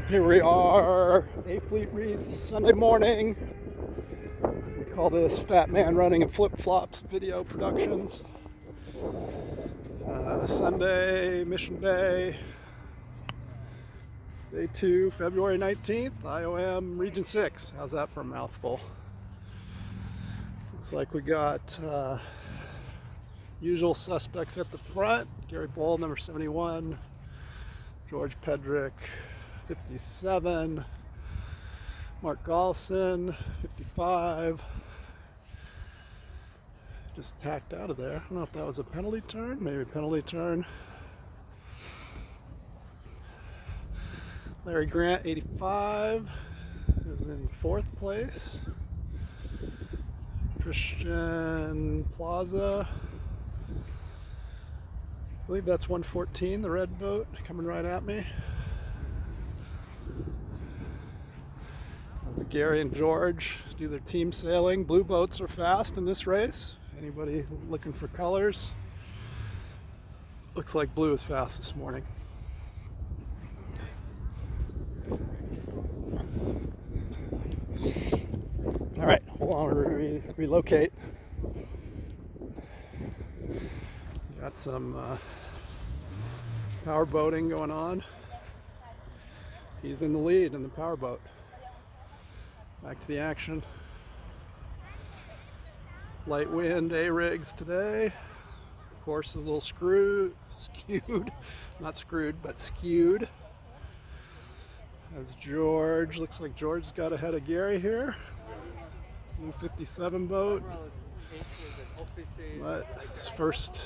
Here we are, A Fleet Reefs, Sunday morning. We call this Fat Man Running in Flip-Flops video productions. Sunday, Mission Bay, day 2, February 19th, IOM Region 6. How's that for a mouthful? Looks like we got usual suspects at the front. Gary Boll, number 71. George Pedrick, 57. Mark Gollison, 55. Just tacked out of there. I don't know if that was a penalty turn. Maybe a penalty turn. Larry Grant, 85, is in 4th place. Christian Plaza, I believe that's 114, the red boat, coming right at me. That's Gary and George do their team sailing. Blue boats are fast in this race. Anybody looking for colors? Looks like blue is fast this morning. All right, hold on, we're relocate. Got some power boating going on. He's in the lead in the power boat. Back to the action. Light wind, A-rigs today. Course is a little skewed. Not screwed, but skewed. That's George. Looks like George's got ahead of Gary here. New 57 boat. But his first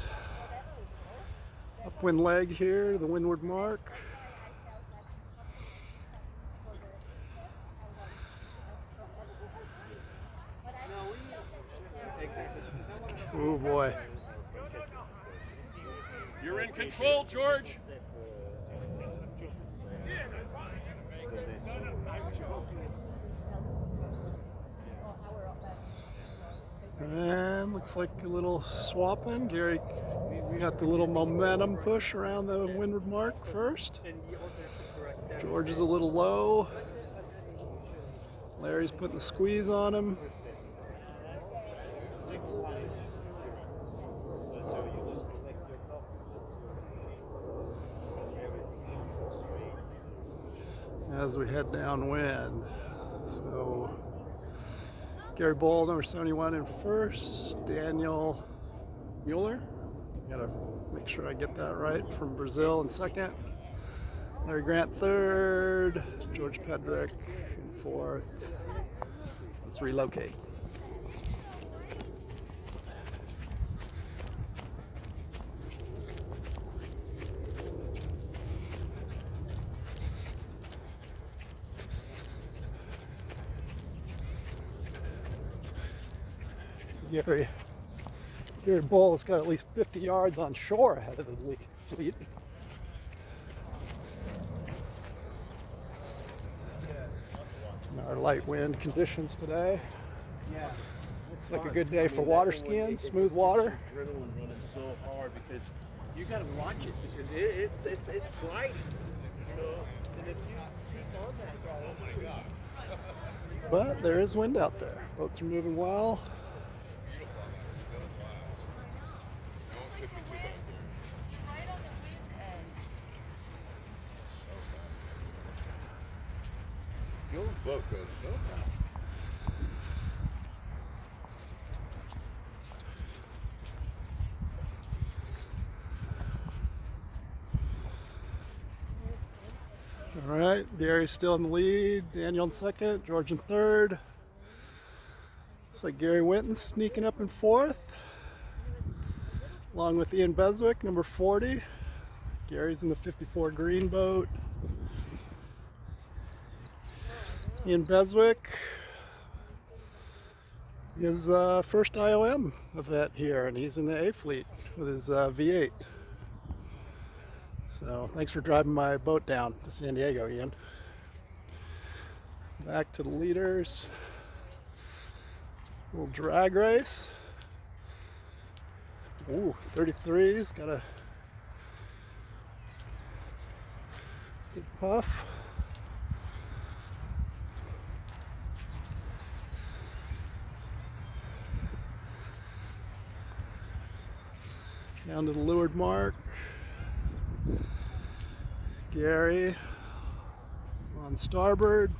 upwind leg here, the windward mark. Oh boy. You're in control, George. And looks like a little swapping. Gary, we got the little momentum push around the windward mark first. George is a little low. Larry's putting the squeeze on him. As we head downwind. So Gary Boll, number 71 in first. Daniel Mueller, gotta make sure I get that right, from Brazil in second. Larry Grant third. George Pedrick in 4th. Let's relocate. Gary Boll has got at least 50 yards on shore ahead of the fleet. And our light wind conditions today. Looks like a good day for water skiing, smooth water. Adrenaline running so hard because you got to watch it because it's gliding. And if you keep on that, guy, But there is wind out there. Boats are moving well. Your boat goes so fast. All right, Gary's still in the lead. Daniel in second, George in third. Looks like Gary Winton's sneaking up in 4th, along with Ian Beswick, number 40. Gary's in the 54 green boat. Ian Beswick his first IOM event here, and he's in the A fleet with his V8. So thanks for driving my boat down to San Diego, Ian. Back to the leaders. Little drag race. Ooh, 33's got a good puff. Down to the leeward mark. Gary on starboard.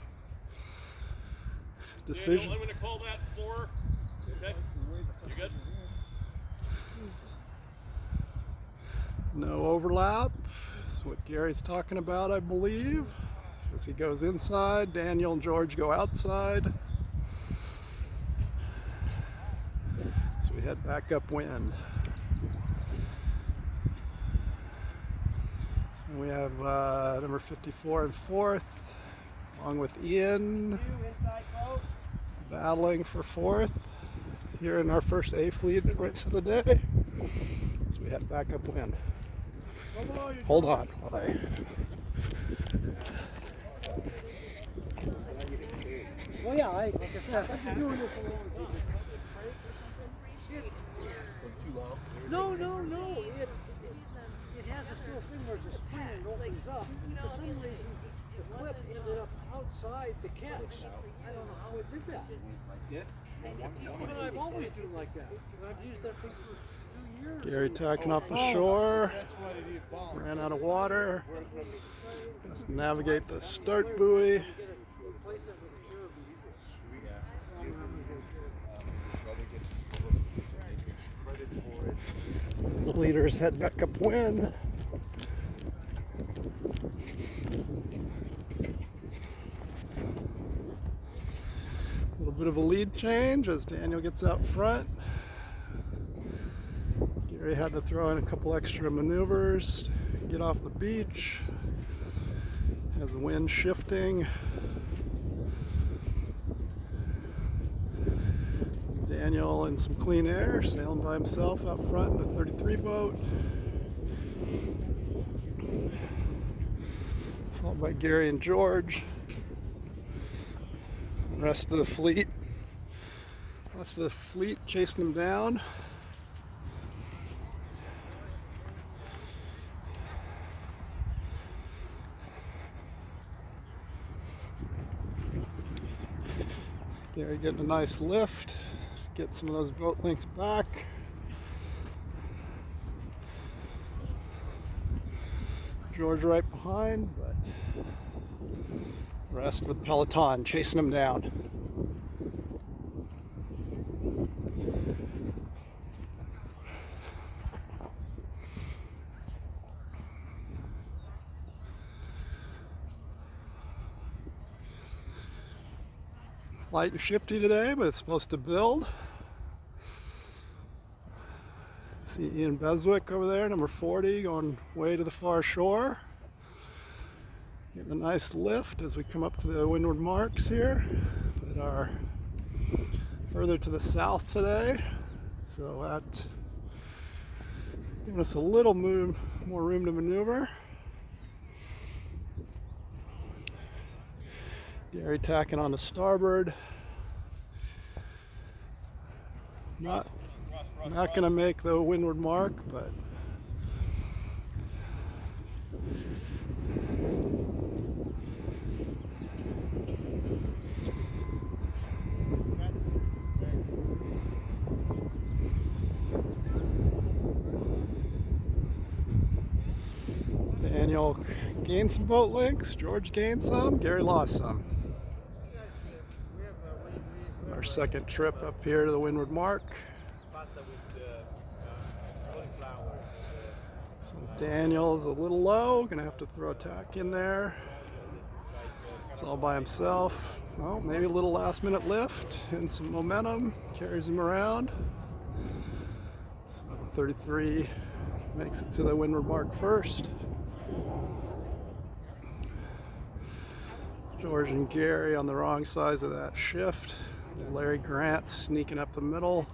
Decision. I'm going to call that 4. Okay. You good? No overlap. That's what Gary's talking about, I believe. As he goes inside, Daniel and George go outside. So we head back upwind. So we have number 54 in 4th, along with Ian, battling for 4th here in our first A fleet race of the day. So we head back upwind. Hold on while I. Well, yeah, like I said, I've been doing this a long time. No. It has this little thing where it's a spring and it opens up. For some reason, the clip ended up outside the catch. I don't know how it did that. Like this? But I've always done like that. And I've used that thing for 2 years. Gary tacking off the shore. Ran out of water. Has to navigate the start buoy. The leaders head back upwind. A little bit of a lead change as Daniel gets out front. Gary had to throw in a couple extra maneuvers to get off the beach. Has the wind shifting. Daniel in some clean air, sailing by himself out front in the 33 boat. Followed by Gary and George. The rest of the fleet chasing him down. Gary getting a nice lift. Get some of those boat links back. George right behind, but the rest of the peloton chasing him down. Light and shifty today, but it's supposed to build. See Ian Beswick over there, number 40, going way to the far shore. Getting a nice lift as we come up to the windward marks here that are further to the south today. So that giving us a little more room to maneuver. Gary tacking on to starboard. Not going to make the windward mark, but Daniel gained some boat links, George gained some, Gary lost some. Our second trip up here to the windward mark. So Daniel's a little low, gonna have to throw a tack in there. It's all by himself. Well, maybe a little last minute lift and some momentum carries him around. So 33 makes it to the windward mark first. George and Gary on the wrong sides of that shift. Larry Grant sneaking up the middle.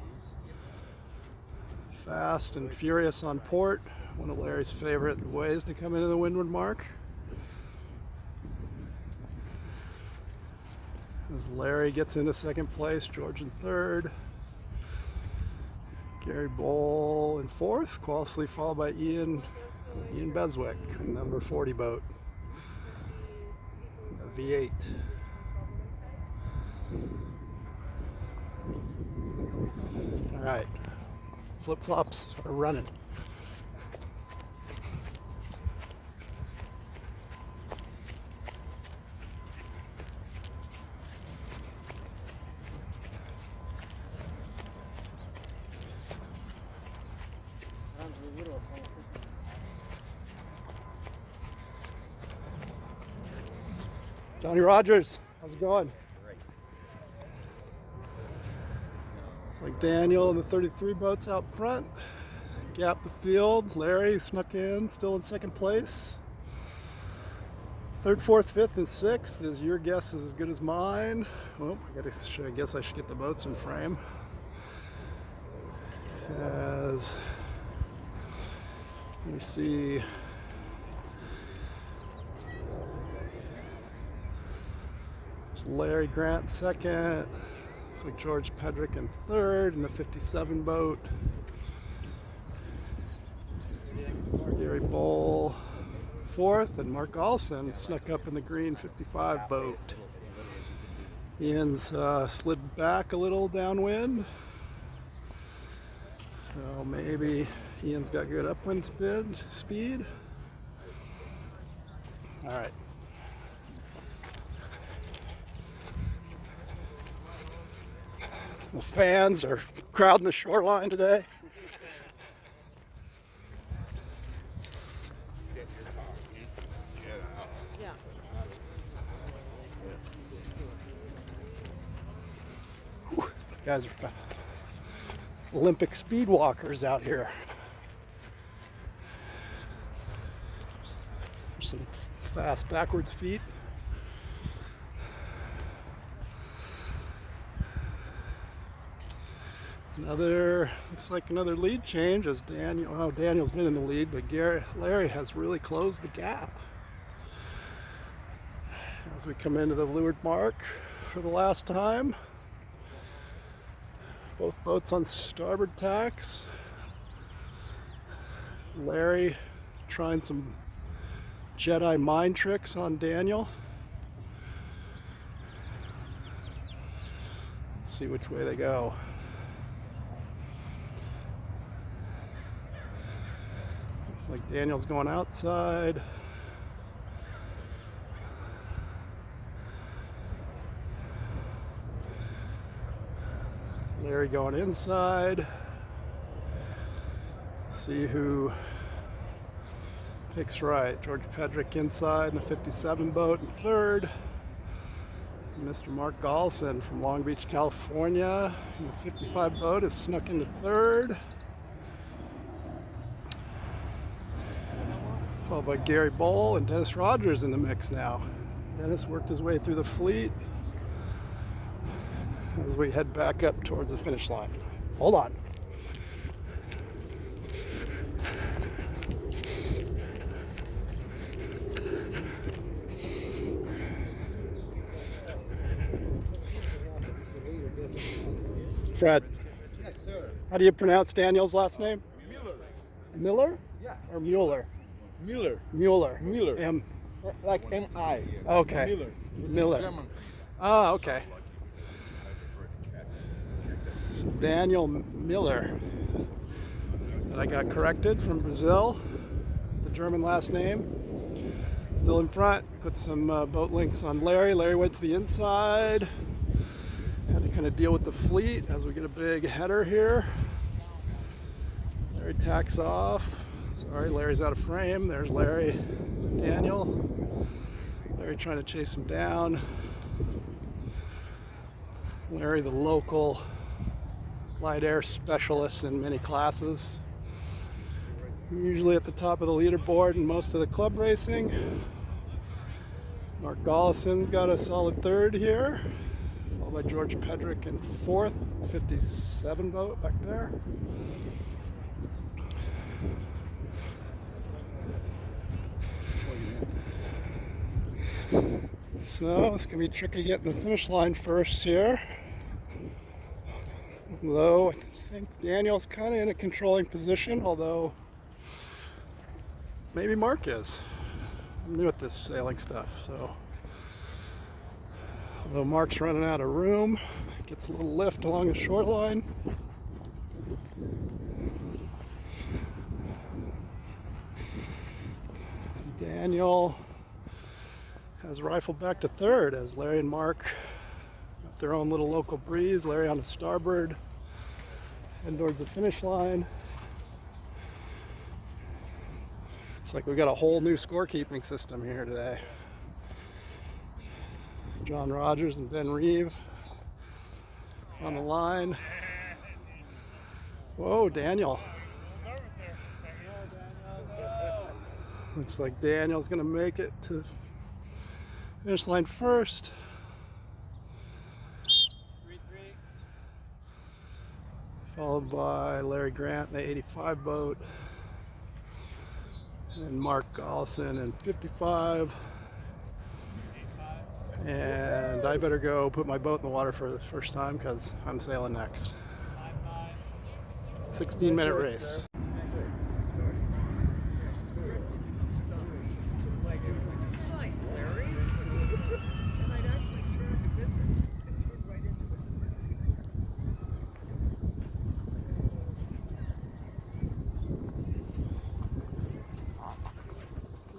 Fast and furious on port. One of Larry's favorite ways to come into the windward mark. As Larry gets into second place, George in third. Gary Bowl in fourth, closely followed by Ian Beswick, number 40 boat. The V8. All right, flip-flops are running. Johnny Rogers, how's it going? Great. It's like Daniel and the 33 boats out front. Gap the field. Larry snuck in, still in second place. Third, fourth, fifth, and sixth is your guess is as good as mine. Well, I guess I should get the boats in frame. As we see Larry Grant second. Looks like George Pedrick in third in the 57 boat. Gary Bowl fourth, and Mark Olson snuck up in the green 55 boat. Ian's slid back a little downwind, so maybe Ian's got good upwind speed. All right. The fans are crowding the shoreline today. Whew, these guys are Olympic speed walkers out here. There's some fast backwards feet. Looks like another lead change as Daniel's been in the lead, but Larry has really closed the gap. As we come into the leeward mark for the last time. Both boats on starboard tacks. Larry trying some Jedi mind tricks on Daniel. Let's see which way they go. Looks like Daniel's going outside. Larry going inside. Let's see who picks right. George Pedrick inside in the 57 boat in third. Mr. Mark Golson from Long Beach, California in the 55 boat is snuck into third. Followed by Gary Bowl and Dennis Rogers in the mix now. Dennis worked his way through the fleet as we head back up towards the finish line. Hold on. Fred, Yes, sir. how do you pronounce Daniel's last name? Mueller. Miller Yeah. or Mueller? Mueller. Mueller. Mueller. M. Like M-I. Okay. Mueller. Miller. German. Ah, okay. So Daniel Miller. That I got corrected from Brazil. The German last name. Still in front. Put some boat links on Larry. Larry went to the inside. Had to kind of deal with the fleet as we get a big header here. Larry tacks off. Sorry, Larry's out of frame. There's Larry, Daniel. Larry trying to chase him down. Larry, the local light air specialist in many classes. Usually at the top of the leaderboard in most of the club racing. Mark Gollison's got a solid third here. followed by George Pedrick in fourth, 57 boat back there. So it's going to be tricky getting the finish line first here. Although I think Daniel's kind of in a controlling position, although maybe Mark is. I'm new at this sailing stuff, so. Although Mark's running out of room, gets a little lift along the shoreline. Daniel has rifled back to third as Larry and Mark got their own little local breeze. Larry on the starboard, heading towards the finish line. It's like we got a whole new scorekeeping system here today. John Rogers and Ben Reeve on the line. Whoa, Daniel. Looks like Daniel's gonna make it to the finish line first. 3-3. Followed by Larry Grant in the 85 boat. And Mark Gollison in 55. And I better go put my boat in the water for the first time because I'm sailing next. 16-minute race. Nice, Larry. And I'd actually turned to miss it and hit right into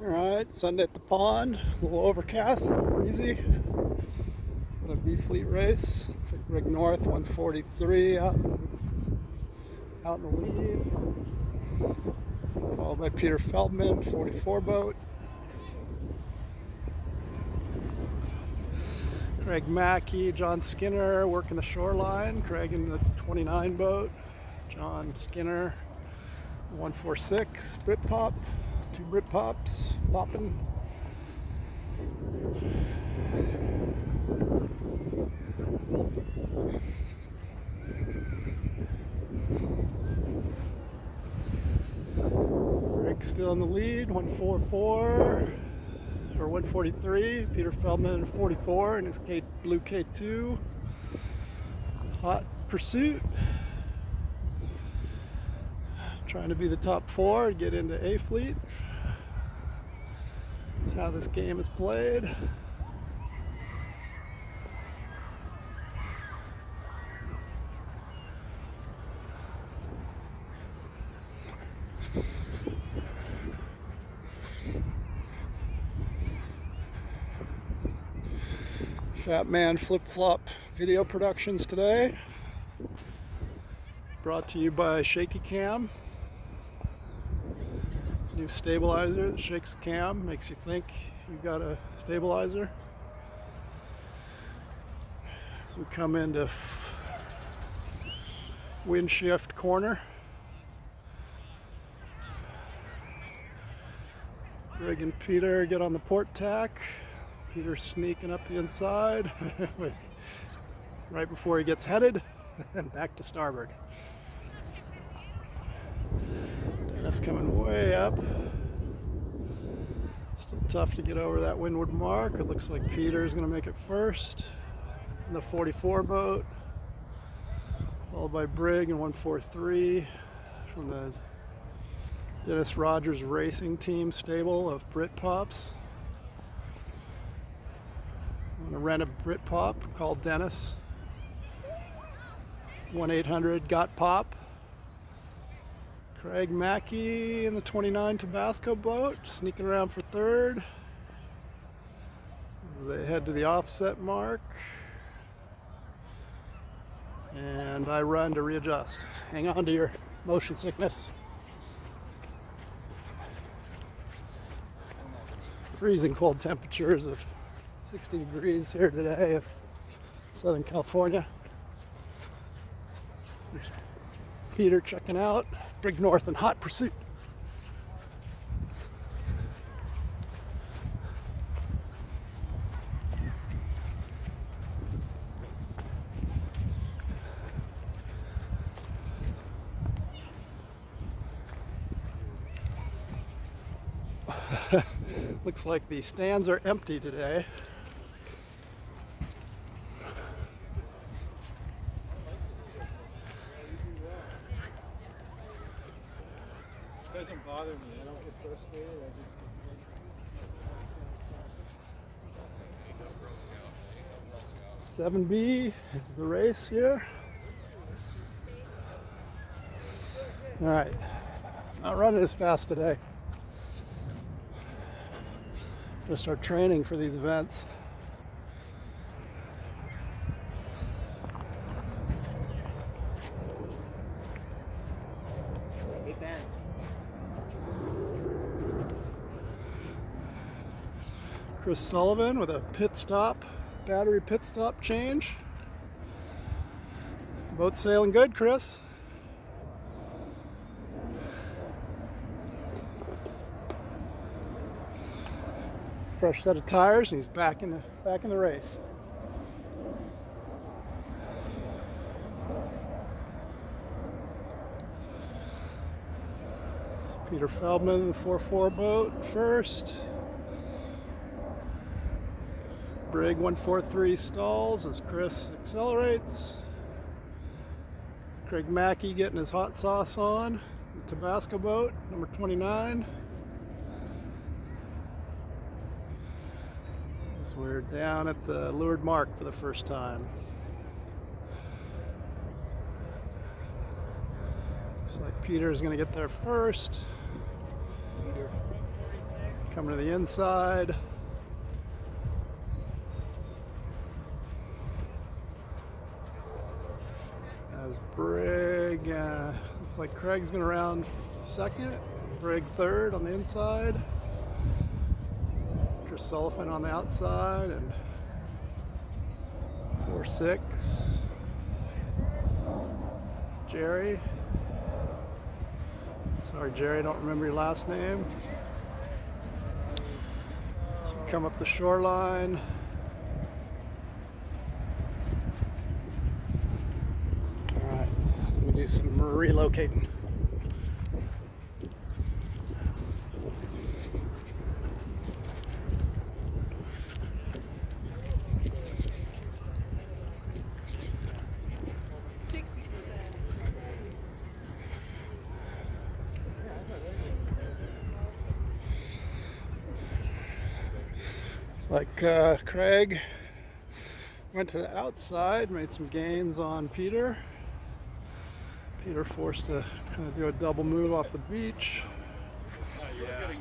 it. Alright, Sunday at the pond. A little overcast, a little breezy. A B Fleet race. Looks like Rick North 143 out in the lead. Followed by Peter Feldman, 44 boat. Craig Mackey, John Skinner working the shoreline. Craig in the 29 boat. John Skinner, 146. Britpop, 2 Britpops popping. Rick's still in the lead, 144 or 143. Peter Feldman 44 in his blue K2. Hot pursuit. Trying to be the top 4 to get into A Fleet. That's how this game is played. Fat Man Flip Flop video productions today. Brought to you by Shaky Cam. New stabilizer that shakes the cam, makes you think you've got a stabilizer. So we come into wind shift corner. Greg and Peter get on the port tack. Peter's sneaking up the inside right before he gets headed and back to starboard. Dennis coming way up. Still tough to get over that windward mark. It looks like Peter's going to make it first in the 44 boat, followed by Brig in 143 from the Dennis Rogers Racing Team stable of Britpops. I'm going to rent a Britpop called Dennis. 1-800-GOT-POP. Craig Mackey in the 29 Tabasco boat, sneaking around for third. As they head to the offset mark. And I run to readjust. Hang on to your motion sickness. Freezing cold temperatures of 60 degrees here today in Southern California. There's Peter checking out. Brig North in hot pursuit. Looks like the stands are empty today. Doesn't bother me. I don't get frustrated. 7B is the race here. All right, not running as fast today. Gonna start training for these events. Hey, Ben. Chris Sullivan with a battery pit stop change. Boat sailing good, Chris. Fresh set of tires, and he's back in the race. It's Peter Feldman, the 4-4 boat first. Brig 143 stalls as Chris accelerates. Craig Mackey getting his hot sauce on. The Tabasco boat, number 29. As we're down at the Leeward Mark for the first time. Looks like Peter's gonna get there first. Peter coming to the inside. As Brig, looks like Craig's gonna round second. Brig third on the inside. Chris Sullivan on the outside, and 4-6. Jerry. Sorry, Jerry, I don't remember your last name. So we come up the shoreline. All right, let me do some relocating. Like Craig went to the outside, made some gains on Peter. Peter forced to kind of do a double move off the beach.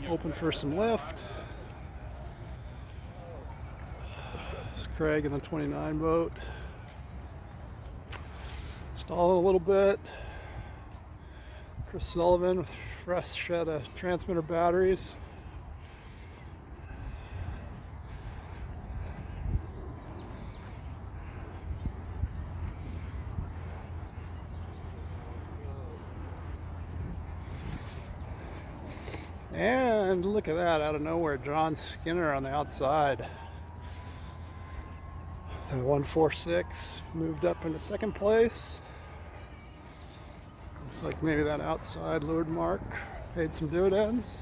Open for some lift. It's Craig in the 29 boat. Stalling a little bit. Chris Sullivan with fresh set of transmitter batteries. And look at that, out of nowhere, John Skinner on the outside. The 146 moved up into second place. Looks like maybe that outside Leeward Mark paid some dividends.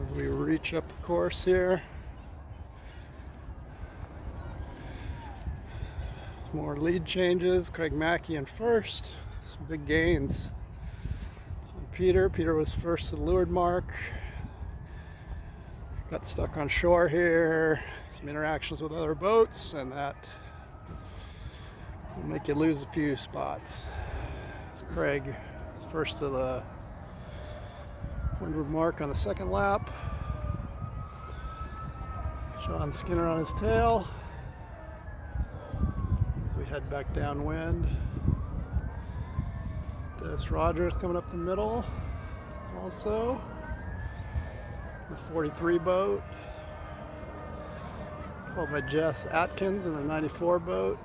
As we reach up the course here. More lead changes. Craig Mackey in first. Some big gains on Peter. Peter was first to the Leeward Mark. Got stuck on shore here. Some interactions with other boats, and that will make you lose a few spots. It's Craig is first to the Leeward Mark on the second lap. John Skinner on his tail. As we head back downwind. Dennis Rogers coming up the middle also. The 43 boat. Followed by Jess Atkins in the 94 boat.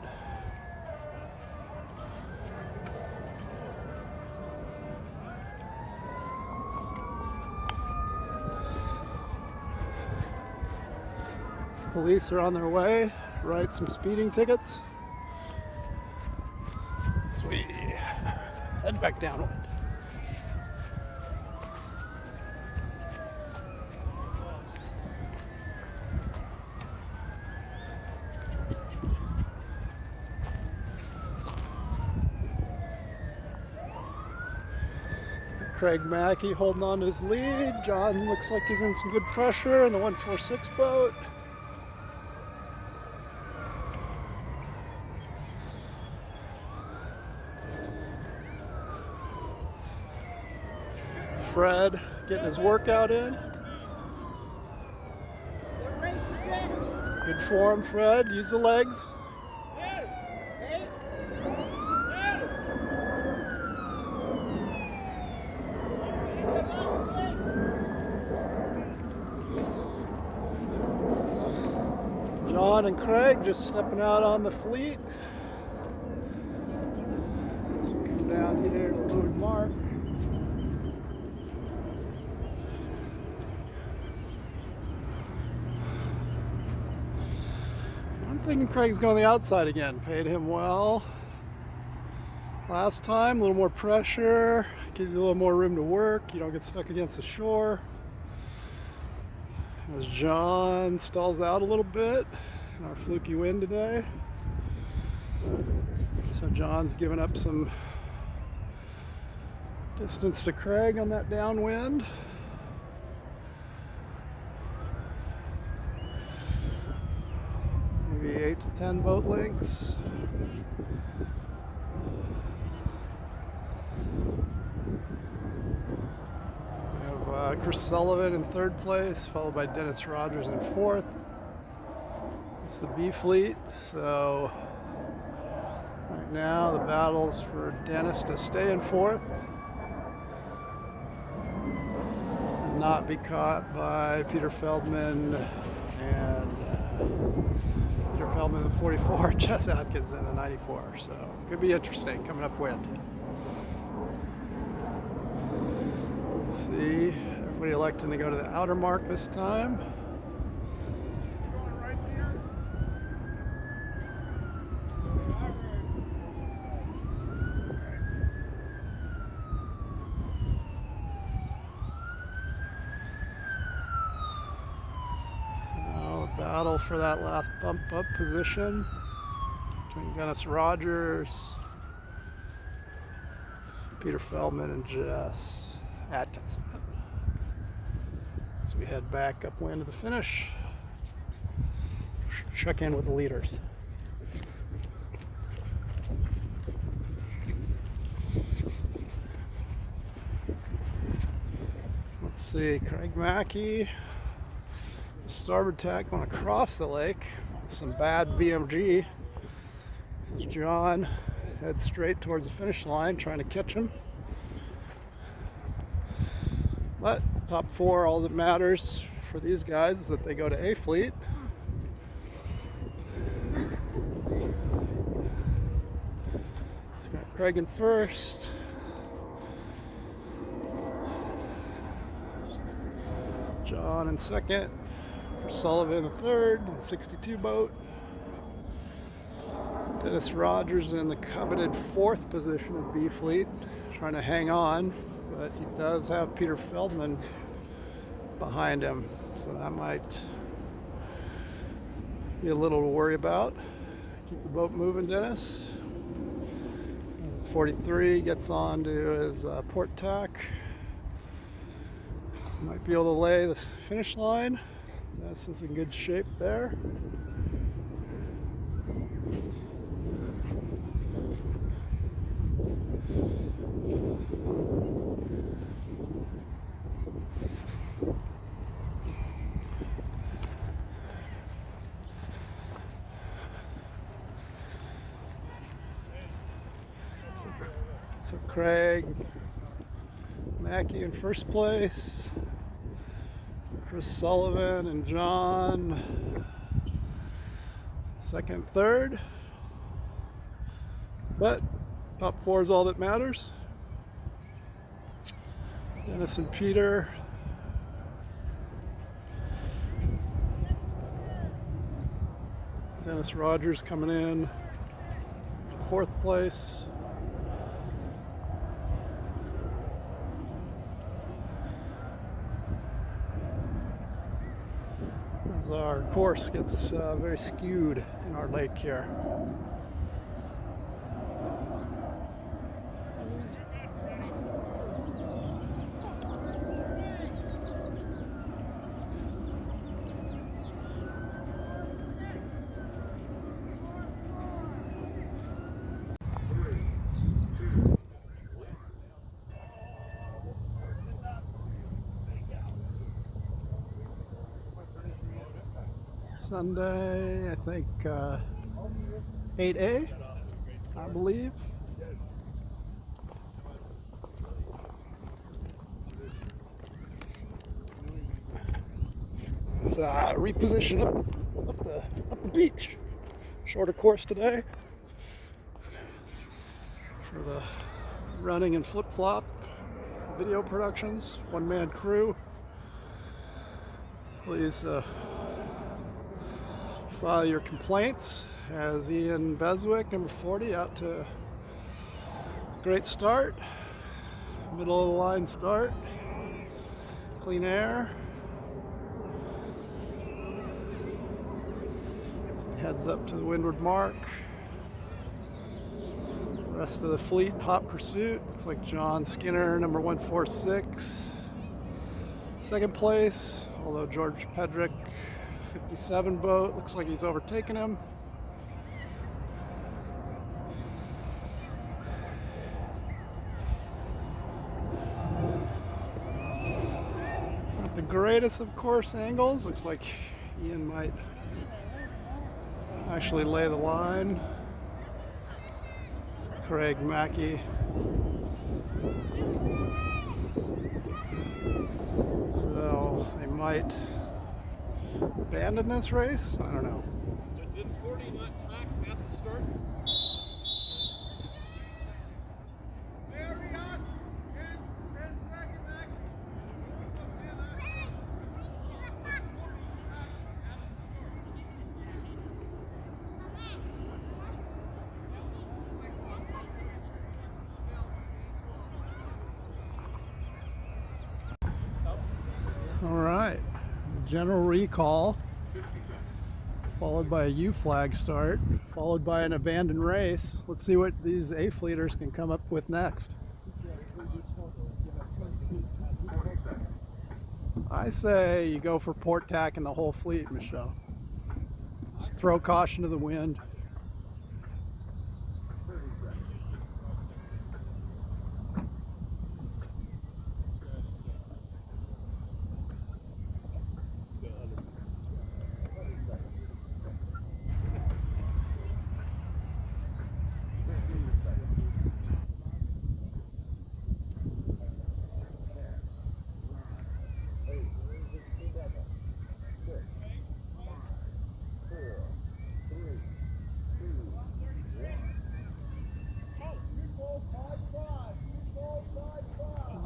Police are on their way, write some speeding tickets. Sweet. Head back downwind. Craig Mackey holding on to his lead. John looks like he's in some good pressure in the 146 boat. Fred getting his workout in. What race is this? Good form, Fred. Use the legs. Hey? John and Craig just stepping out on the fleet. So come down here to Leeward Mark. I'm thinking Craig's going the outside again. Paid him well last time. A little more pressure. Gives you a little more room to work. You don't get stuck against the shore. As John stalls out a little bit in our fluky wind today. So John's giving up some distance to Craig on that downwind. Maybe 8 to 10 boat lengths. Chris Sullivan in third place, followed by Dennis Rogers in fourth. It's the B fleet, so right now the battle's for Dennis to stay in fourth and not be caught by Peter Feldman and Peter Feldman in the 44, Jess Atkins in the 94. So could be interesting coming up wind. Let's see. Everybody electing to go to the outer mark this time. So the battle for that last bump up position between Dennis Rogers, Peter Feldman, and Jess Atkinson. As we head back upwind to the finish, check in with the leaders. Let's see, Craig Mackey, the starboard tack going across the lake with some bad VMG. As John heads straight towards the finish line, trying to catch him. But top four, all that matters for these guys is that they go to A fleet. So got Craig in first. John in second. Chris Sullivan in third, in the 62 boat. Dennis Rogers in the coveted fourth position of B fleet, trying to hang on. But he does have Peter Feldman behind him, so that might be a little to worry about. Keep the boat moving, Dennis. 43 gets on to his port tack. Might be able to lay the finish line. This is in good shape there. So Craig Mackey in first place, Chris Sullivan and John second, third, but top four is all that matters. Dennis and Peter. Dennis Rogers coming in fourth place. as our course gets very skewed in our lake here. Sunday, I think 8A, I believe. It's a reposition up the beach. Shorter course today for the running and flip-flop video productions, one-man crew. Please file your complaints as Ian Beswick, number 40, out to great start, middle of the line start, clean air. So he heads up to the windward mark. The rest of the fleet, hot pursuit. Looks like John Skinner, number 146, second place, although George Pedrick, 57 boat, looks like he's overtaken him. Not the greatest of course angles. Looks like Ian might actually lay the line. It's Craig Mackey. So they might abandon this race? I don't know. Did 40 not tack at the start? All right, general recall, followed by a U flag start, followed by an abandoned race. Let's see what these A-fleeters can come up with next. I say you go for port tack and the whole fleet, Michelle. Just throw caution to the wind.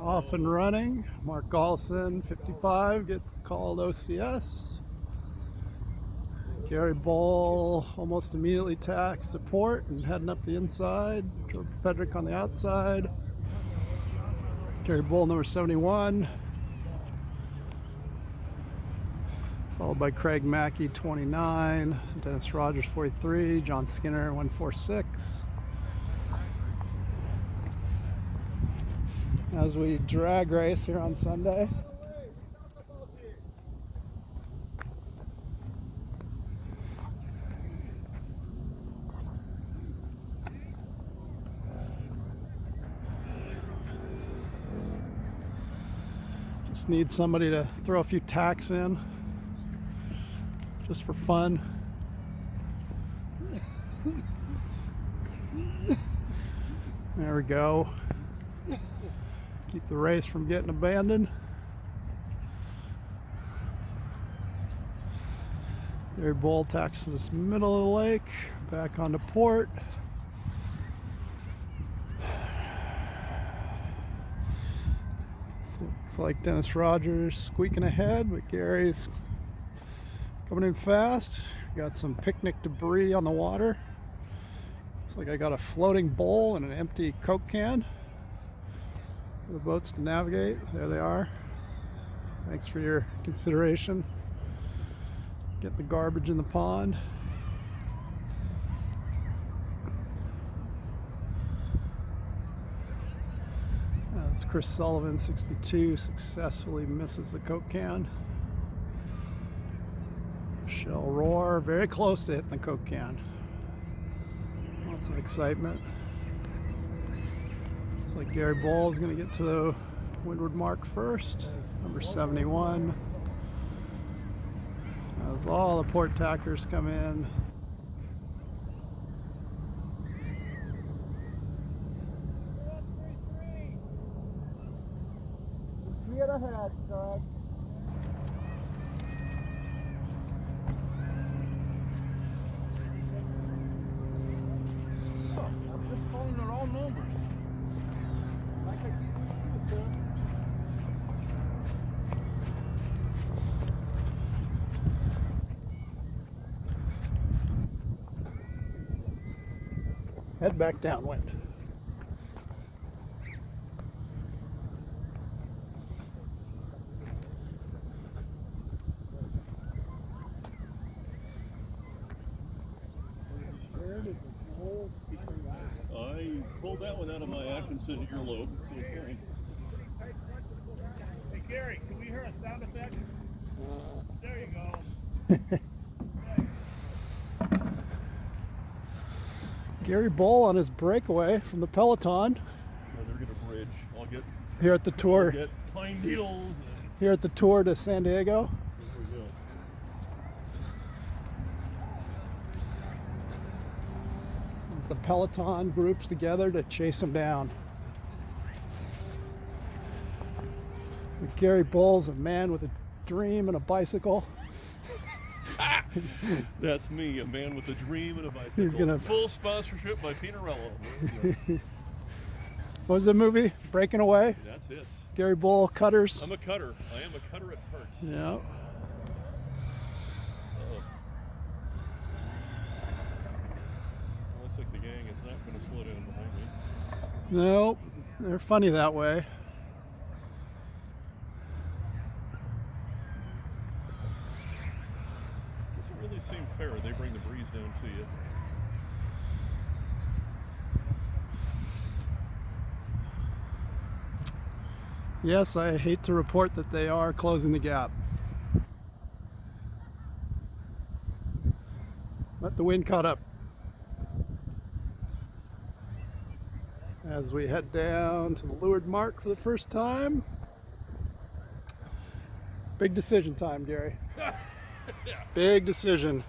Off and running. Mark Gallison, 55, gets called OCS. Gary Bull almost immediately tacks support and heading up the inside. George Pedrick on the outside. Gary Bull, number 71. Followed by Craig Mackey, 29. Dennis Rogers, 43. John Skinner, 146. As we drag race here on Sunday. Just need somebody to throw a few tacks in, just for fun. There we go. Keep the race from getting abandoned. Gary Bull tacks to this middle of the lake, back onto port. Looks like Dennis Rogers squeaking ahead, but Gary's coming in fast. Got some picnic debris on the water. Looks like I got a floating bowl and an empty Coke can for the boats to navigate. There they are. Thanks for your consideration. Get the garbage in the pond. That's Chris Sullivan, 62, successfully misses the Coke can. Shell roar, very close to hitting the Coke can. Lots of excitement. Looks like Gary Boll is going to get to the windward mark first, number 71. As all the port tackers come in. Get ahead, Greg. I'm just calling it all numbers. Like I keep used to. Head back downwind. I pulled that one out of my Atkinson earlobe. So okay. Hey Gary, can we hear a sound effect? There you go. Gary Boll on his breakaway from the Peloton They're gonna bridge. I'll get here at the tour. pine needles. And Here at the tour to San Diego. here we go. As the Peloton groups together to chase him down. Gary Boll's a man with a dream and a bicycle. That's me, a man with a dream and a bicycle. He's gonna- Full sponsorship by Pinarello. What was the movie? Breaking Away? That's it. Gary Boll, Cutters. I'm a cutter. I am a cutter at heart. Yeah. Looks like the gang is not going to slow down behind me. No, they're funny that way. Doesn't really seem fair. They bring the breeze down to you. Yes, I hate to report that they are closing the gap. Let the wind caught up. As we head down to the leeward mark for the first time. Big decision time, Gary. Big decision.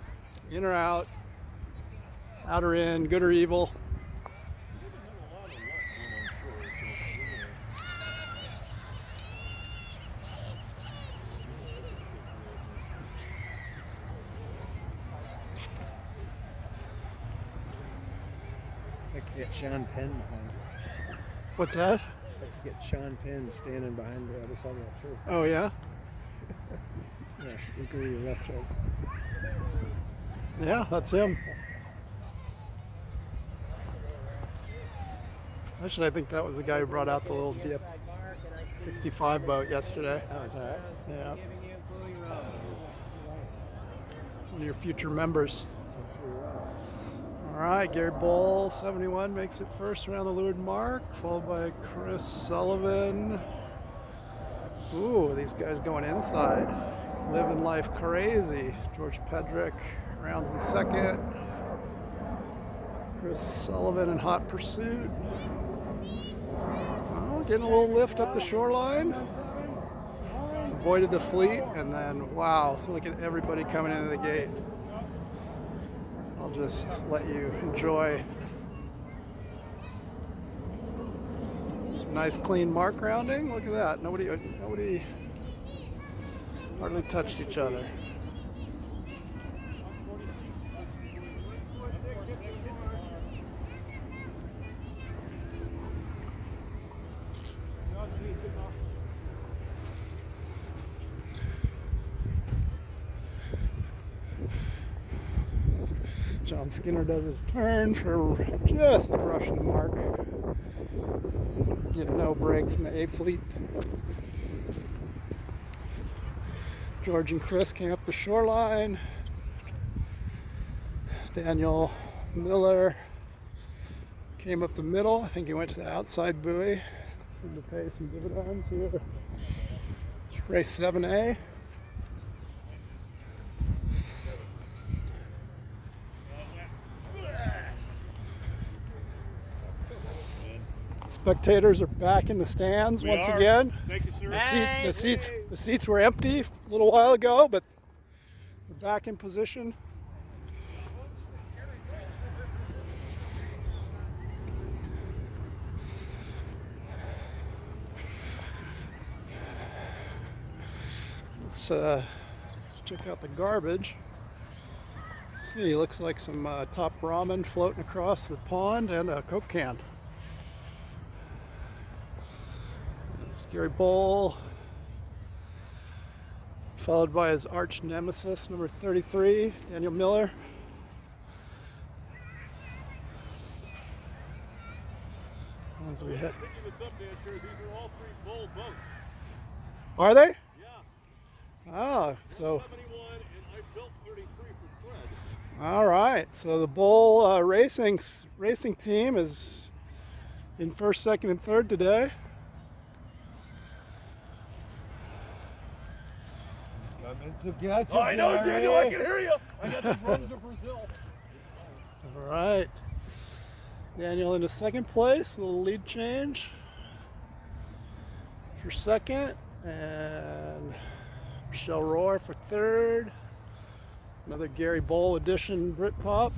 In or out, out or in, good or evil. It's like you get Sean Penn behind it. What's that? It's like you get Sean Penn standing behind the other side of that tree. Oh, yeah? Yeah, look over your left shoulder. Yeah, that's him. Actually, I think that was the guy who brought out the little dip 65 boat yesterday. Oh, is that right? Yeah. One of your future members. All right, Gary Boll, 71, makes it first around the leeward mark, followed by Chris Sullivan. Ooh, these guys going inside. Living life crazy. George Pedrick rounds in second. Chris Sullivan in hot pursuit. Oh, getting a little lift up the shoreline. Avoided the fleet, and then, wow, look at everybody coming into the gate. I'll just let you enjoy some nice clean mark rounding. Look at that. Nobody hardly touched each other. John Skinner does his turn for just brushing the mark. Getting no breaks in the A fleet. George and Chris came up the shoreline. Daniel Miller came up the middle. I think he went to the outside buoy. Seemed to pay some dividends here. Race 7A. Spectators are back in the stands once again. Thank you, sir. The seats were empty a little while ago, but we're back in position. Let's check out the garbage. See, looks like some top ramen floating across the pond and a Coke can. Gary Bowl, followed by his arch nemesis, number 33, Daniel Miller. As we hit. Picking this up, Dan, sir, these are all 3 Bull boats. Are they? Yeah. Oh, so. 71, and I built 33 for Fred. All right. So the Bull racing team is in first, second, and third today. I know, Daniel, I can hear you. I got the drums of Brazil. All right. Daniel into second place, a little lead change for second, and Michelle Rohr for third. Another Gary Bowl edition Britpop.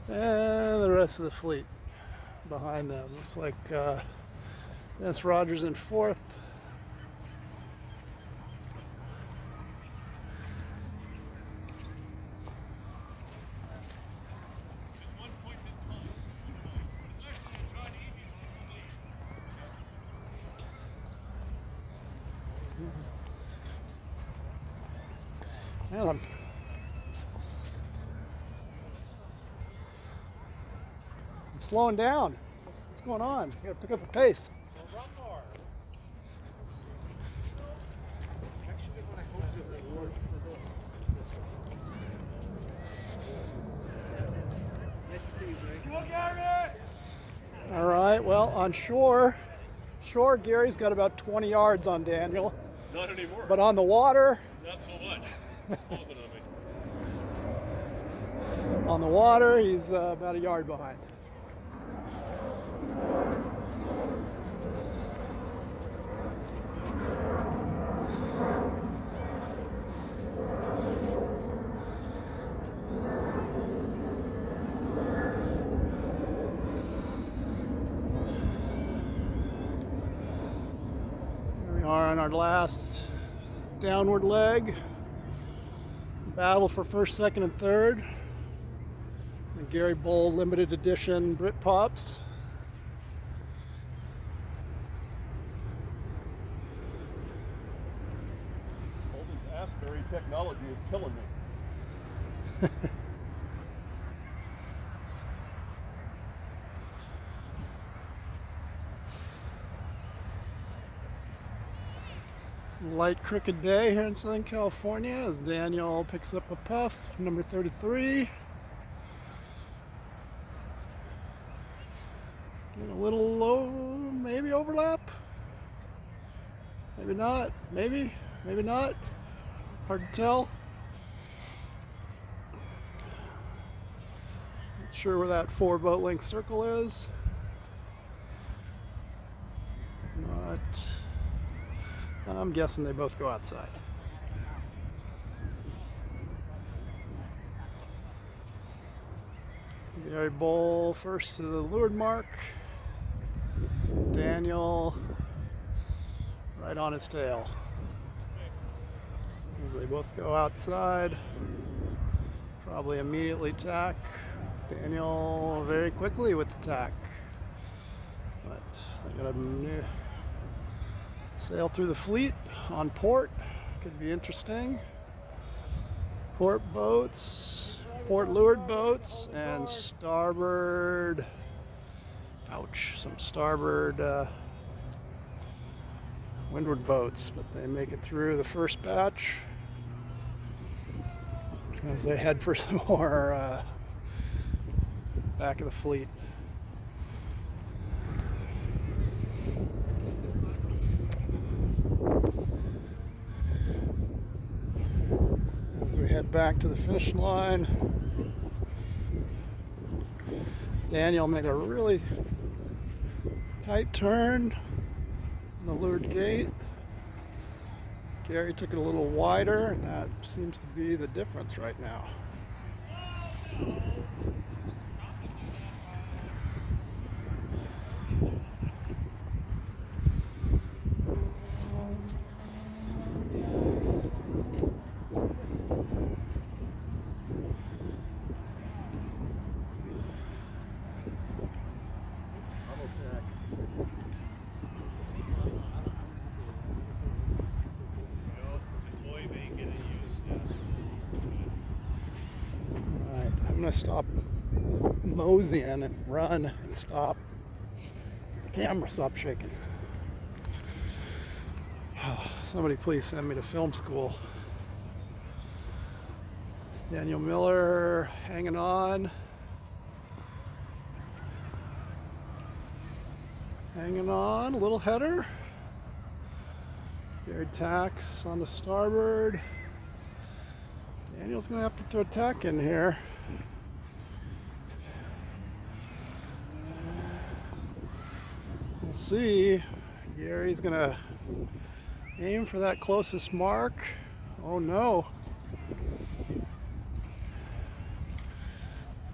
And the rest of the fleet behind them. Looks like Dennis Rogers in fourth. Man, I'm slowing down. What's going on? You gotta pick up the pace. All right, well, on shore, Gary's got about 20 yards on Daniel. Not anymore. But on the water, Not so much. It's closing on me. on the water, he's about a yard behind. Are on our last downward leg. Battle for first, second, and third. The Gary Bowl limited edition Britpops. All this Asbury technology is killing me. Light crooked day here in Southern California as Daniel picks up a puff, number 33. Getting a little low, maybe overlap. Maybe not, maybe not. Hard to tell. Not sure where that 4 boat length circle is. Not. I'm guessing they both go outside. Gary Bowl first to the leeward mark. Daniel right on his tail. As they both go outside, probably immediately tack. Daniel very quickly with the tack. But I got a sail through the fleet on port. Could be interesting. Port boats, port leeward boats, and starboard. Ouch! Some starboard windward boats, but they make it through the first batch as they head for some more back of the fleet. As we head back to the finish line, Daniel made a really tight turn on the leeward gate. Gary took it a little wider, and that seems to be the difference right now. I'm going to stop moseying and run and stop. The camera stopped shaking. Somebody please send me to film school. Daniel Miller hanging on. Hanging on, a little header. Gary tacks on the starboard. Daniel's going to have to throw tack in here. We'll see. Gary's going to aim for that closest mark. Oh no.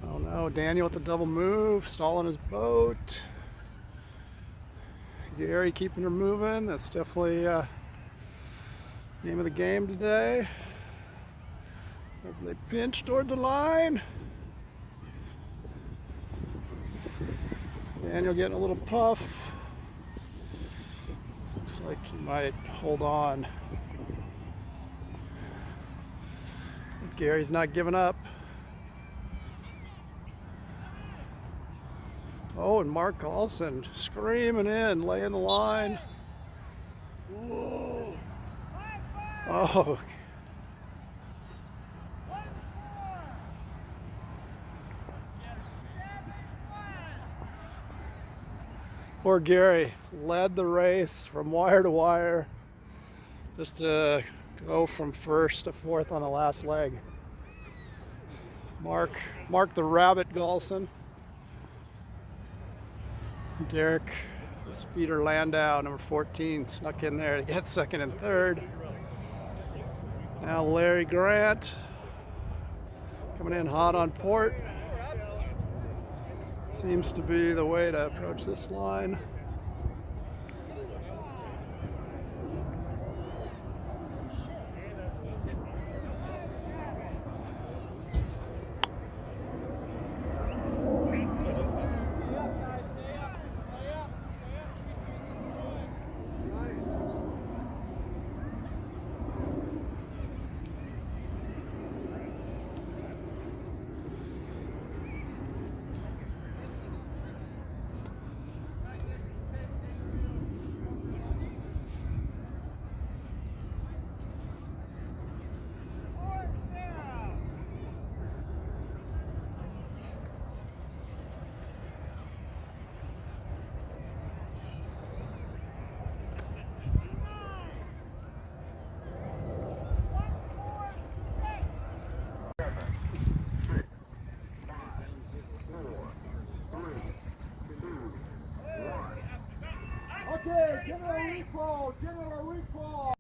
Oh no, Daniel with the double move, stalling his boat. Gary keeping her moving. That's definitely name of the game today. As they pinch toward the line. Daniel getting a little puff. Looks like he might hold on. But Gary's not giving up. Oh, and Mark Olson screaming in, laying the line. Whoa. Oh. Poor Gary led the race from wire to wire just to go from first to fourth on the last leg. Mark the Rabbit Golson. Derek the Speeder Landau, number 14, snuck in there to get second and third. Now Larry Grant coming in hot on port. Seems to be the way to approach this line. Okay, general recall.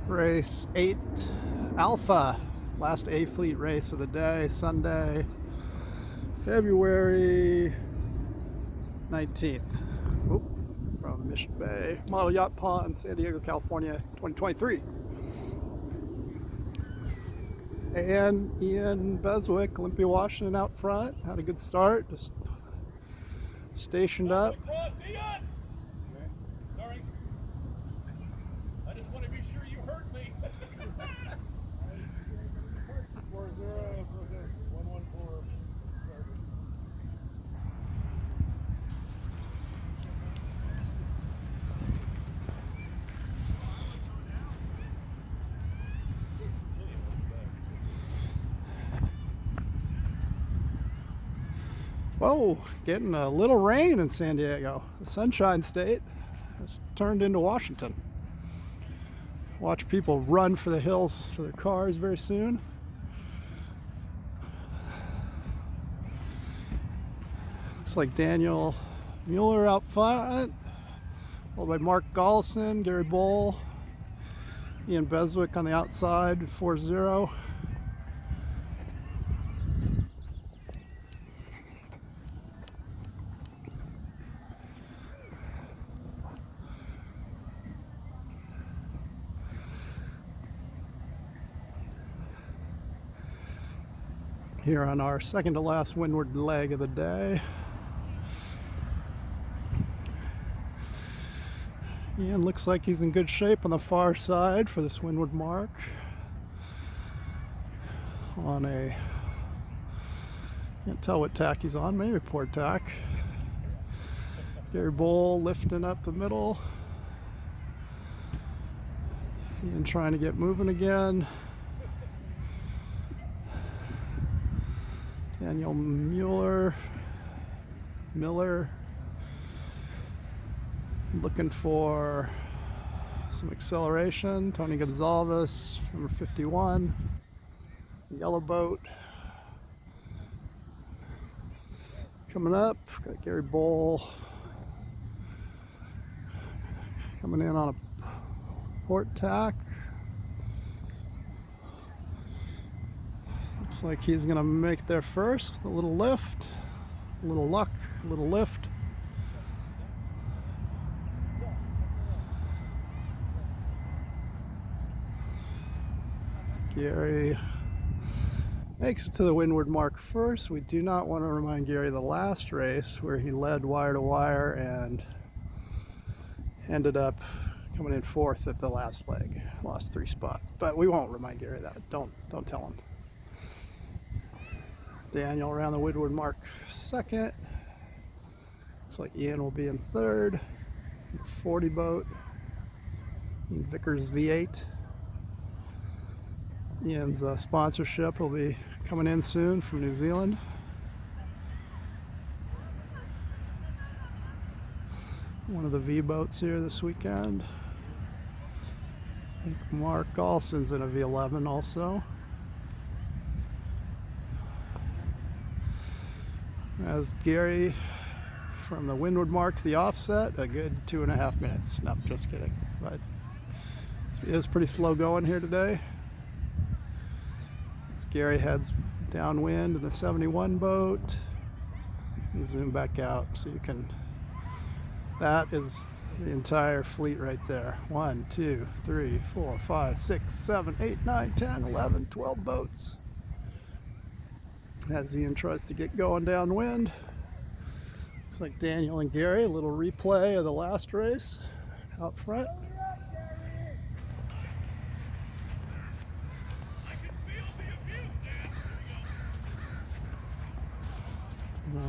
Race 8 Alpha, last A Fleet race of the day, Sunday, February 19th. From Mission Bay, Model Yacht Pond, San Diego, California, 2023. And Ian Beswick, Olympia, Washington out front. Had a good start, just stationed up. Sorry. I just want to be sure you heard me. 4-0, 1-1-4. Whoa, getting a little rain in San Diego. The Sunshine State has turned into Washington. Watch people run for the hills to their cars very soon. Looks like Daniel Mueller out front, followed by Mark Gollison, Gary Bowl, Ian Beswick on the outside, 4-0. Here on our second to last windward leg of the day. Ian looks like he's in good shape on the far side for this windward mark. On a, can't tell what tack he's on, maybe port tack. Gary Bowl lifting up the middle. Ian trying to get moving again. Daniel Miller looking for some acceleration. Tony Gonzalez, number 51, the yellow boat. Coming up, got Gary Bowl coming in on a port tack. Looks like he's gonna make it there first. A little lift, a little luck, a little lift. Gary makes it to the windward mark first. We do not want to remind Gary of the last race where he led wire to wire and ended up coming in fourth at the last leg. Lost 3 spots, but we won't remind Gary of that. Don't tell him. Daniel around the windward mark second. Looks like Ian will be in third. 40 boat. Ian Vickers V8. Ian's sponsorship will be coming in soon from New Zealand. One of the V boats here this weekend. I think Mark Olson's in a V11 also. As Gary from the windward mark to the offset, a good 2.5 minutes. No, just kidding. But it is pretty slow going here today. As Gary heads downwind in the 71 boat. You zoom back out so you can. That is the entire fleet right there. 1, 2, 3, 4, 5, 6, 7, 8, 9, 10, 11, 12 boats. As Ian tries to get going downwind. Looks like Daniel and Gary, a little replay of the last race out front.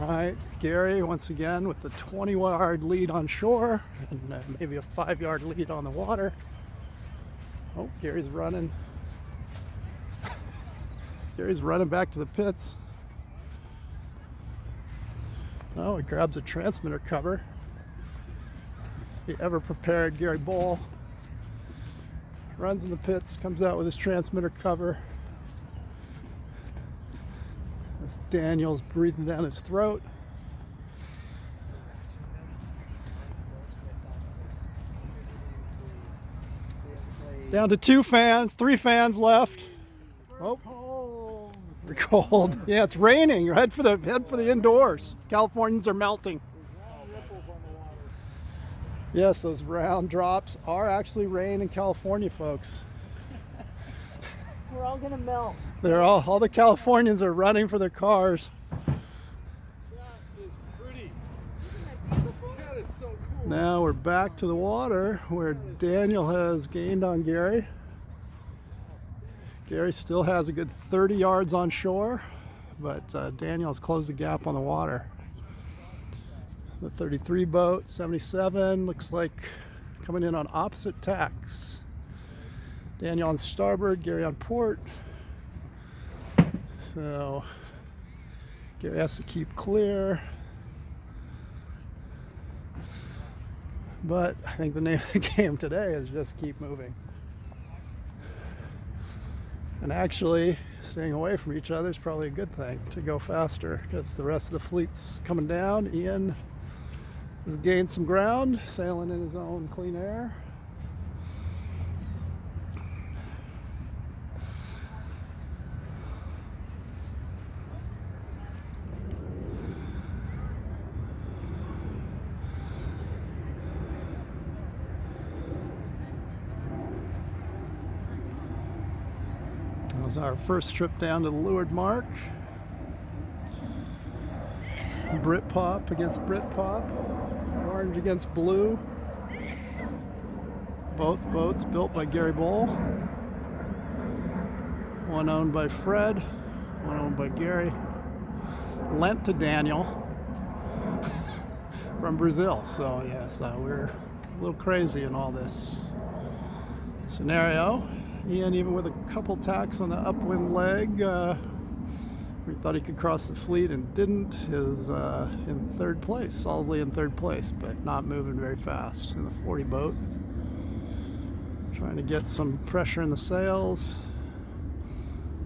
All right, Gary once again with the 20-yard lead on shore and maybe a 5-yard lead on the water. Oh, Gary's running. Gary's running back to the pits. Oh, he grabs a transmitter cover. The ever-prepared Gary Bowl runs in the pits, comes out with his transmitter cover. As Daniel's breathing down his throat. Down to 2 fans, 3 fans left. Oh, we're cold. Yeah, it's raining. Head for the indoors. Californians are melting. Yes, those round drops are actually rain in California, folks. We're all gonna melt. They're all the Californians are running for their cars. That is pretty. That is so cool. Now we're back to the water where Daniel has gained on Gary. Gary still has a good 30 yards on shore, but Daniel has closed the gap on the water. The 33 boat, 77, looks like coming in on opposite tacks. Daniel on starboard, Gary on port. So Gary has to keep clear. But I think the name of the game today is just keep moving. And actually, staying away from each other is probably a good thing to go faster because the rest of the fleet's coming down. Ian has gained some ground, sailing in his own clean air. That was our first trip down to the leeward mark. Britpop against Britpop. Orange against blue. Both boats built by Gary Bowl. One owned by Fred, one owned by Gary. Lent to Daniel from Brazil. So yes, we're a little crazy in all this scenario. Ian, even with a couple tacks on the upwind leg, we thought he could cross the fleet and didn't, is in third place, solidly in third place, but not moving very fast in the 40 boat. Trying to get some pressure in the sails,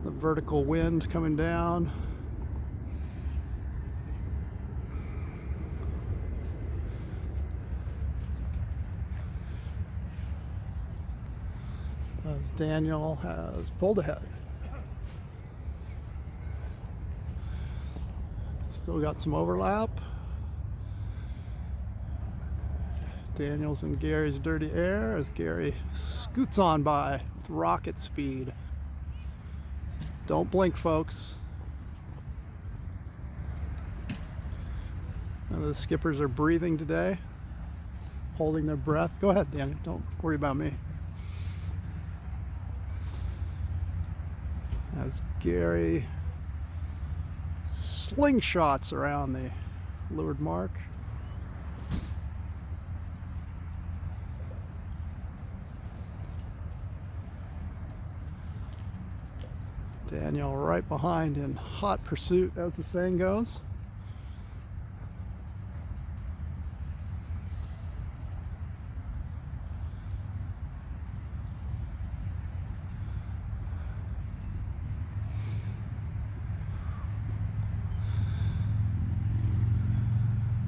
the vertical wind coming down. As Daniel has pulled ahead. Still got some overlap. Daniel's in Gary's dirty air as Gary scoots on by with rocket speed. Don't blink, folks. None of the skippers are breathing today, holding their breath. Go ahead, Daniel. Don't worry about me. As Gary slingshots around the leeward mark. Daniel right behind in hot pursuit, as the saying goes.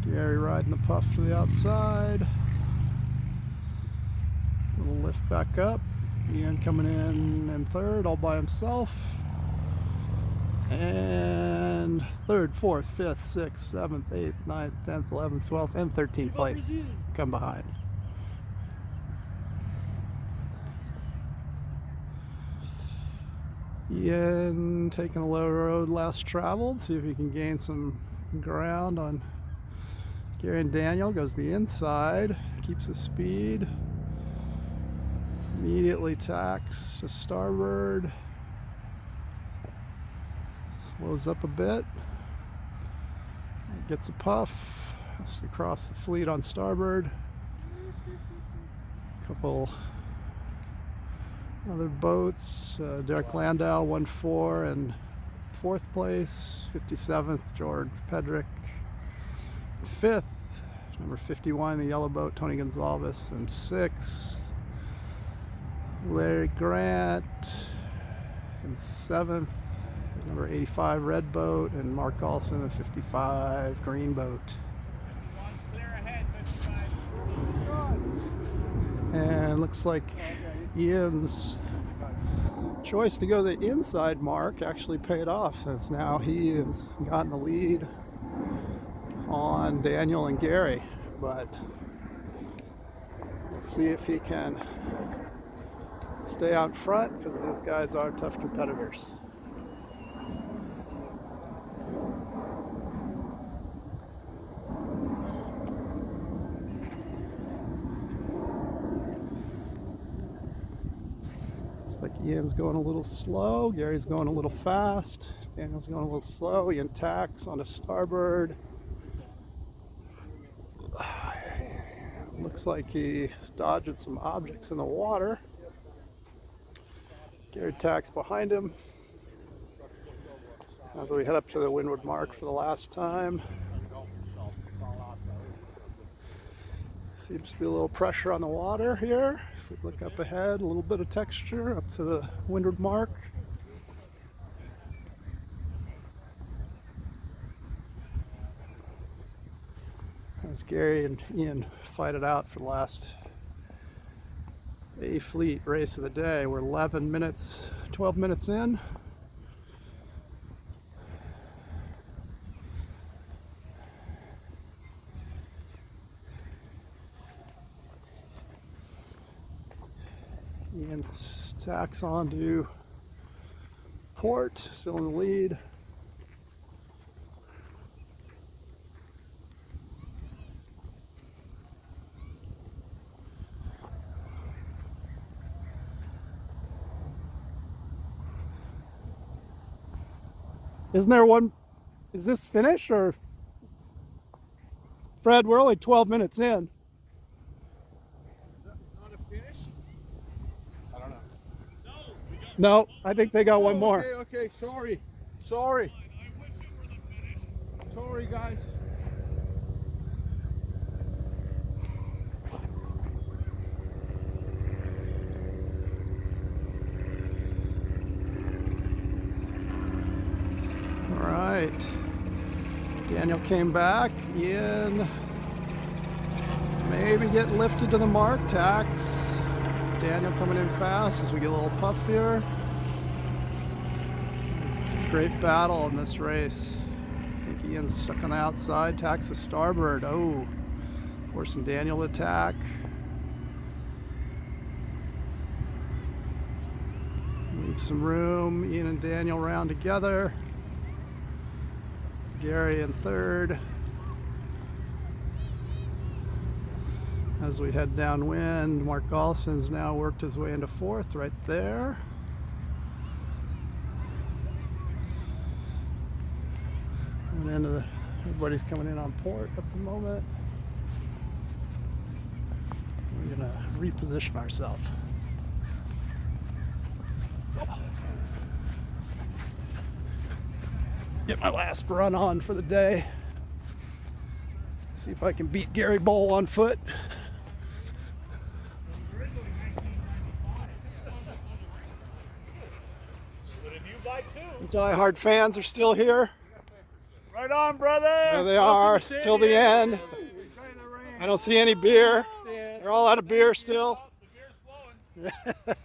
Gary riding the puff to the outside. Little lift back up. Ian coming in third all by himself. And third, fourth, fifth, sixth, seventh, eighth, ninth, 10th, 11th, 12th, and 13th place come behind. Ian taking a low road less traveled, see if he can gain some ground on Gary and Daniel. Goes the inside, keeps the speed, immediately tacks to starboard, slows up a bit, gets a puff, has to cross the fleet on starboard. Couple other boats, Derek Landau 1-4 and 4th place, 57th George Pedrick, 5th number 51 the yellow boat Tony Gonzalez, and 6th Larry Grant, and 7th number 85 red boat, and Mark Olson the 55 green boat. And looks like Ian's choice to go the inside mark actually paid off, since now he has gotten the lead on Daniel and Gary. But see if he can stay out front, because these guys are tough competitors. Looks like Ian's going a little slow, Gary's going a little fast, Daniel's going a little slow. Ian tacks on a starboard. Looks like he's dodging some objects in the water. Gary tacks behind him as we head up to the windward mark for the last time. Seems to be a little pressure on the water here. If we look up ahead, a little bit of texture up to the windward mark. As Gary and Ian fight it out for the last A fleet race of the day. We're 12 minutes in. Ian tacks on to port, still in the lead. Isn't there one? Is this finished or? Fred, we're only 12 minutes in. Not a finish? I don't know. No, I think they got one more. Okay, sorry. Sorry, guys. All right. Daniel came back. Ian maybe getting lifted to the mark. Tacks. Daniel coming in fast as we get a little puff here. Great battle in this race. I think Ian's stuck on the outside. Tacks the starboard. Oh, forcing Daniel to tack. Leave some room. Ian and Daniel round together. Gary in third. As we head downwind, Mark Golson's now worked his way into fourth right there. Everybody's coming in on port at the moment. We're gonna reposition ourselves. Get my last run on for the day. See if I can beat Gary Bowl on foot. Die-hard fans are still here. Right on, brother. There they are, till the end. I don't see any beer. They're all out of beer still. The beer's flowing.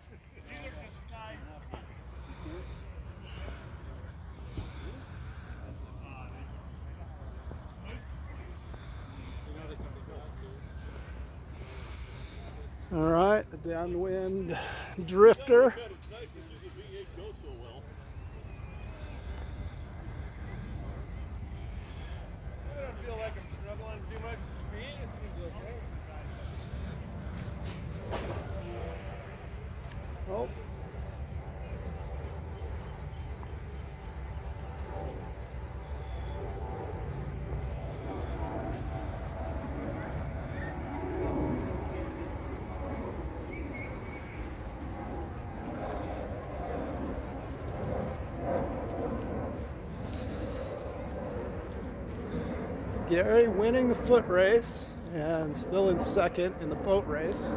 All right, the downwind drifter. I don't feel like I'm struggling too much with speed. It seems okay. Oh. Gary winning the foot race and still in second in the boat race.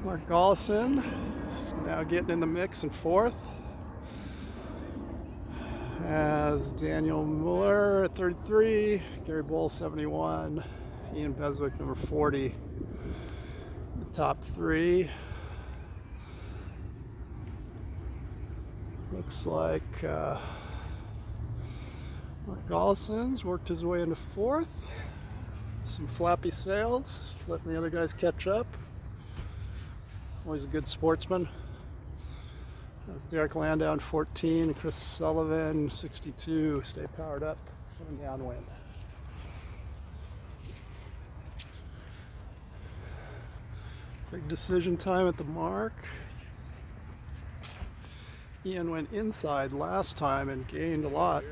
Mark Golson is now getting in the mix in fourth. As Daniel Mueller at 33, Gary Bowl 71, Ian Beswick number 40. The top three. Looks like Mark Golson's worked his way into fourth. Some flappy sails, letting the other guys catch up. Always a good sportsman. That's Derek Landau, 14, Chris Sullivan, 62. Stay powered up, coming downwind. Big decision time at the mark. Ian went inside last time and gained a lot.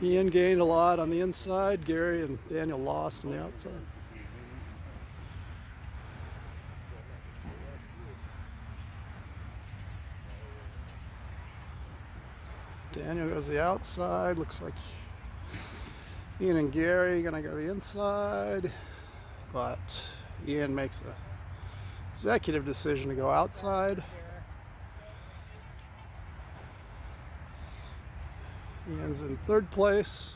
Ian gained a lot on the inside. Gary and Daniel lost on the outside. Daniel goes the outside. Looks like Ian and Gary gonna go the inside, but Ian makes a executive decision to go outside. Ian's in third place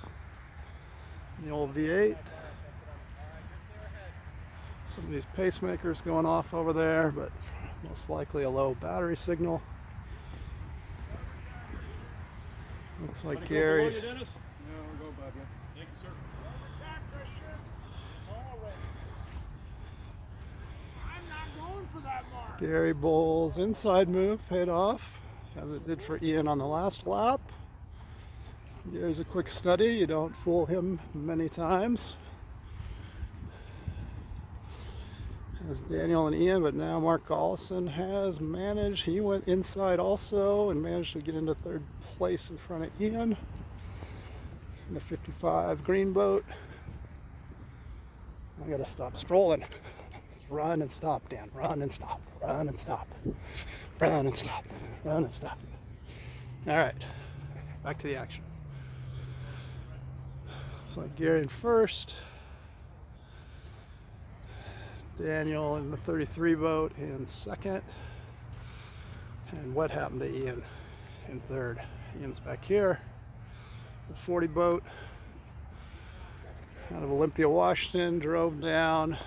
in the old V8. Some of these pacemakers going off over there, but most likely a low battery signal. Looks like Gary. Gary Bowles' inside move paid off, as it did for Ian on the last lap. Here's a quick study. You don't fool him many times. As Daniel and Ian, but now Mark Gollison has managed. He went inside also and managed to get into third place in front of Ian in the 55 green boat. I gotta stop strolling. Run and stop, Dan. Run and stop. Run and stop. Run and stop. Run and stop. All right, back to the action. It's like Gary in first. Daniel in the 33 boat in second. And what happened to Ian in third? Ian's back here. The 40 boat out of Olympia, Washington, drove down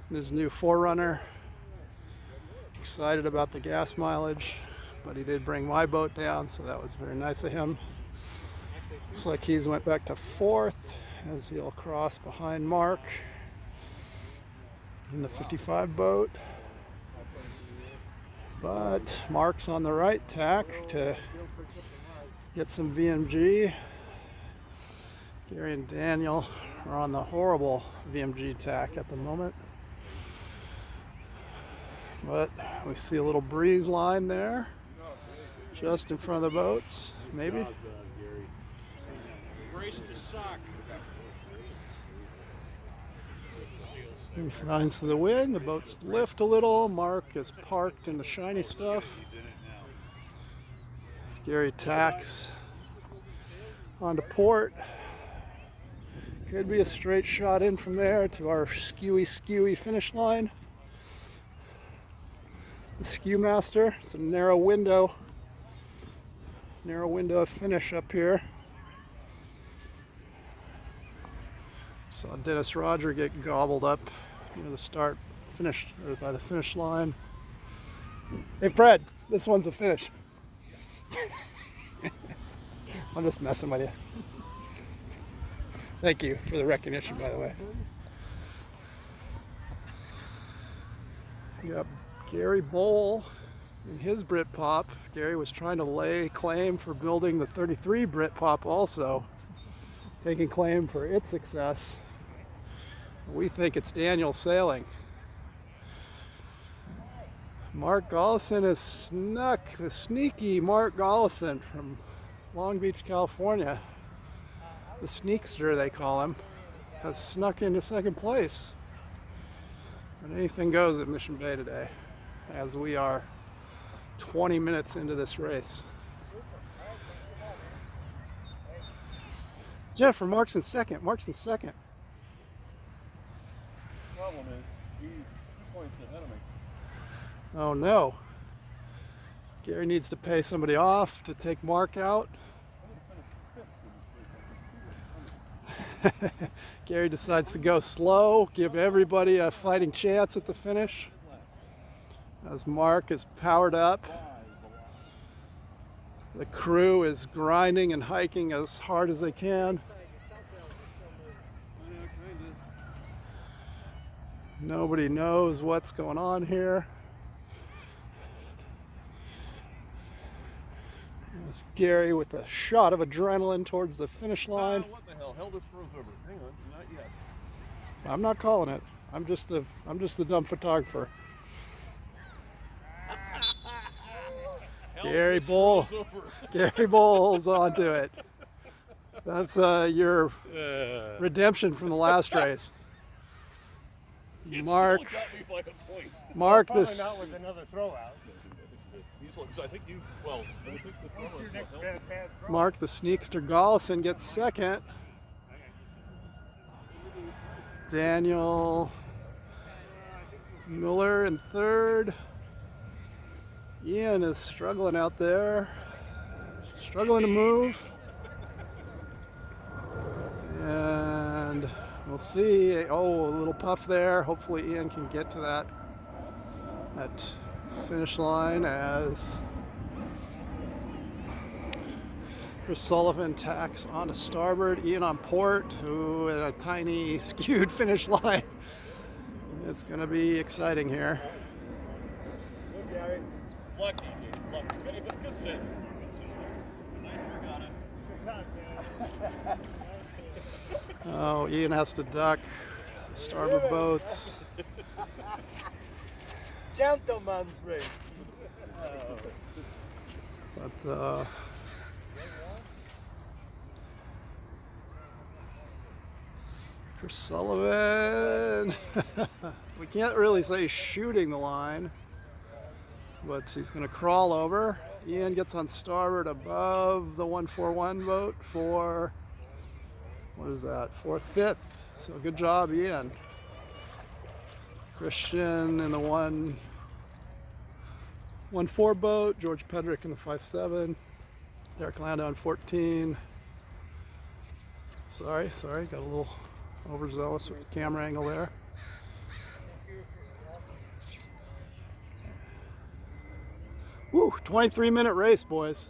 in his new 4Runner. Excited about the gas mileage, but he did bring my boat down, so that was very nice of him. Looks like he's went back to fourth as he'll cross behind Mark in the 55 boat. But Mark's on the right tack to get some VMG. Gary and Daniel are on the horrible VMG tack at the moment. But we see a little breeze line there, just in front of the boats, maybe. Brace the sock. He finds the wind, the boats lift a little. Mark is parked in the shiny stuff. Gary tacks onto port. Could be a straight shot in from there to our skewy finish line. The Skew Master. It's a narrow window of finish up here. Saw Dennis Roger get gobbled up near the finish, or by the finish line. Hey Fred, this one's a finish. I'm just messing with you. Thank you for the recognition, by the way. You got Gary Bowl in his Britpop. Gary was trying to lay claim for building the 33 Britpop also, taking claim for its success. We think it's Daniel sailing. Mark Gollison has snuck, the sneaky Mark Gollison from Long Beach, California, the sneakster they call him, has snuck into second place. But anything goes at Mission Bay today, as we are 20 minutes into this race. Jennifer, Mark's in second. Mark's in second. The problem is, he's 2 points ahead of me. Oh no. Gary needs to pay somebody off to take Mark out. Gary decides to go slow, give everybody a fighting chance at the finish. As Mark is powered up, the crew is grinding and hiking as hard as they can. Nobody knows what's going on here. There's Gary with a shot of adrenaline towards the finish line. What the hell? Hell, this froze over. Hang on, not yet. I'm not calling it. I'm just the dumb photographer. Gary Bull. Gary Bull's onto it. That's your redemption from the last race. Mark this. Not with another throwout. I think you. Well, I think the throw Your next bad throw. Mark the Sneakster Gollison gets second. Daniel Miller in third. Ian is struggling out there. Struggling to move. And we'll see. Oh, a little puff there. Hopefully Ian can get to that finish line as Chris Sullivan tacks onto starboard. Ian on port, who at a tiny skewed finish line. It's going to be exciting here. Good, Gary. Luck, DJ. Luck. Good set. Nice work on it. Good shot, man. Oh, Ian has to duck the starboard boats. Gentleman's race. But Chris Sullivan, we can't really say shooting the line, but he's going to crawl over. Ian gets on starboard above the 141 boat for, what is that, fifth. So good job, Ian. Christian in the 114 boat, George Pedrick in the 57, Derek Landa on 14. Sorry, got a little overzealous with the camera angle there. Woo, 23-minute race, boys.